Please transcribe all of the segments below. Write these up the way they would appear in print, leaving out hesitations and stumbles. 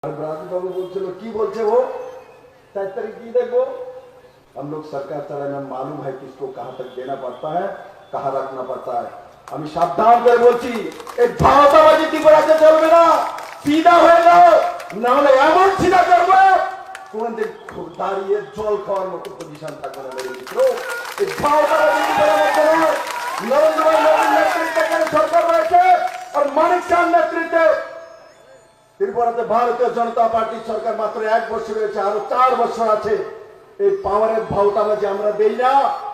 बाबू बोलছিল কি বলছে वो 4 तारीख की देखो हम लोग सरकार चलाने में मालूम है किसको कहां तक देना पड़ता है कहां रखना पड़ता है আমি সাবধান করে বলছি এই ভাওতাবাজি ত্রিপুরাতে চলবে না সিধা হয়ে যাও না হলে এমন সিধা করবে কোনদিন দাঁড়িয়ে জল খাওয়ার মতো পজিশন থাকবে না মেরে মিত্র এই ভাওতাবাজি ত্রিপুরার মধ্যে নরেন্দ্র মোদীর নেতৃত্বে সরকার রয়েছে আর মানিক শাহর নেতৃত্বে ত্রিপুরাতে ভারতীয় জনতা পার্টি সরকার মাত্র 1 বছর রয়েছে আরো 4 বছর আছে এই পাওয়ারের ভাওতাবাজি আমরা দেই না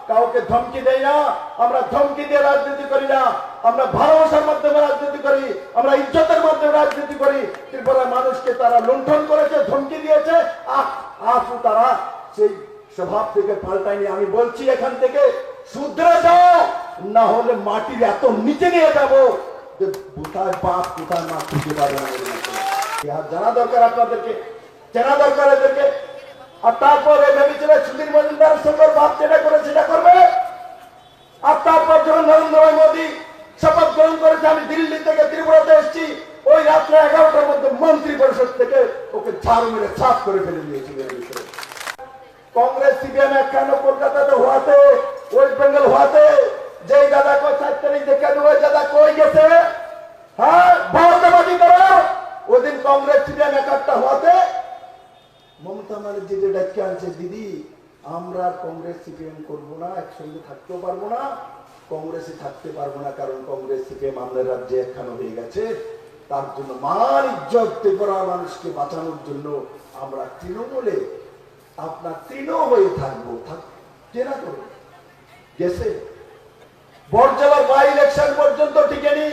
কাউকে ধমকি দেই না আমরা ধমকি দিয়ে রাজনীতি করি না আমরা ভালোবাসার মাধ্যমে রাজনীতি করি আমরা ইজ্জতের মাধ্যমে রাজনীতি করি ত্রিপুরার মানুষকে তারা লুণ্ঠন করেছে ধমকি দিয়েছে আসু তারা সেই স্বভাব থেকে পাল্টায়নি আমি বলছি এখান থেকে শুধরে যাও না হলে মাটির এত নিচে নিয়ে যাবো যে কোথায় বাপ কোথায় মা খুঁজে পাবে না জানা দরকার আপনাদেরকে জানা দরকার এদেরকে আর তারপরে ভেবেছিল সুধীর মজুমদারের সঙ্গে ভাব যেটা করে সেটা করবে আর তারপর যখন নরেন্দ্র মোদী শপথ গ্রহণ করেছে আমি দিল্লি থেকে ত্রিপুরাতে এসেছি ওই রাত্রে 11টার মধ্যে মন্ত্রী পরিষদ থেকে ওকে ঝাড়ু মেরে সাফ করে ফেলে দিয়েছিল कांग्रेस सीपीएम একখানে কলকাতাতে হওয়াতে ওয়েস্ট বেঙ্গল হওয়াতে যেই দাদা কো 4 তারিখ দেখে ওই দাদা কই গেছে হ্যাঁ ভারতবাদী করো ওই দিন कांग्रेस सीपीएम একটা হওয়াতে মমতা ব্যানার্জি যে ডাক্তার আনছে দিদি আমরা কংগ্রেস সিপিএম করব না একসঙ্গে থাকতে পারবো না কংগ্রেসে থাকতে পারবো না কারণ কংগ্রেস সিপিএম আমাদের রাজ্যে একখানে হয়ে গেছে তার জন্য মান ইজ্জত ত্রিপুরা মানুষকে বাঁচানোর জন্য আমরা তৃণমূলে আপনার তৃণ হয়ে থাকবো কেনা করবো গেছে বড়জলার বাই ইলেকশন পর্যন্ত টিকেনি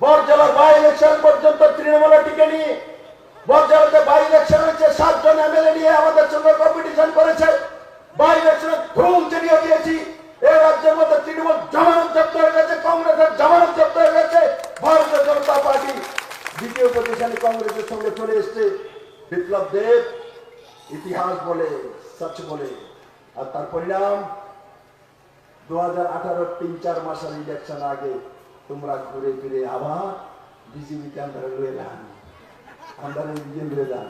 বড়জলার বাই ইলেকশন পর্যন্ত তৃণমূলে টিকেনি বড়জলাতে বাই ইলেকশন হয়েছে 7 জন এমএলএ নিয়ে আমাদের সঙ্গে কম্পিটিশন করেছে বাই ইলেকশনে ধুম চালিয়ে দিয়েছি এই রাজ্যের মধ্যে তৃণমূল জামানত জব্দ হয়ে গেছে কংগ্রেসের জামানত জব্দ হয়ে গেছে ভারতীয় জনতা পার্টি দ্বিতীয় পজিশনে কংগ্রেসের সঙ্গে চলে এসছে বিপ্লব দেব ইতিহাস বলে সচ বলে আর তার পরিণাম 2018 3-4 মাসের ইলেকশন আগে তোমরা ঘুরে ফিরে আবার বিজেপিকে আমরা লয়ে যান আমরা বিজেপি লয়ে যান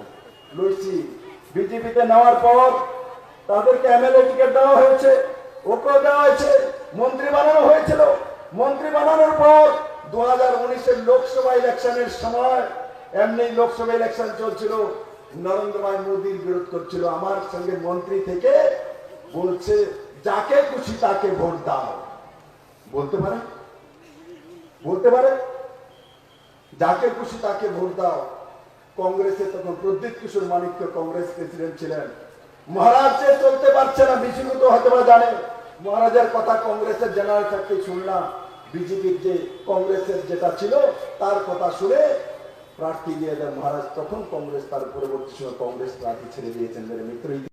লইছি বিজেপিতে নেওয়ার পর তাদেরকে এমএলএ টিকিট দেওয়া হয়েছে ওকে দেওয়া হয়েছে মন্ত্রী বানানো হয়েছিল মন্ত্রী বানানোর পর 2019 এর লোকসভা ইলেকশনের সময় এমনি লোকসভা ইলেকশন চলছিল নরেন্দ্র মোদীর বিরোধ করছিল আমার সঙ্গে মন্ত্রী থেকে বলছে যাকে খুশি তাকে ভোট দাও বলতে পারে যাকে খুশি তাকে ভোট দাও কংগ্রেসে তখন প্রদীপ কিশোর মানিক্য কংগ্রেস প্রেসিডেন্ট ছিলেন মহারাজ যে চলতে পারছে না বিশ্বত হতে পারে জানে মহারাজের কথা কংগ্রেসের জেনারেল থাকতে শুনলাম বিজেপির যে কংগ্রেসের যেটা ছিল তার কথা শুনে প্রার্থী দিয়ে দেন মহারাজ তখন কংগ্রেস তার পরবর্তী সময় কংগ্রেস প্রার্থী ছেড়ে দিয়েছেন মেরে মিত্র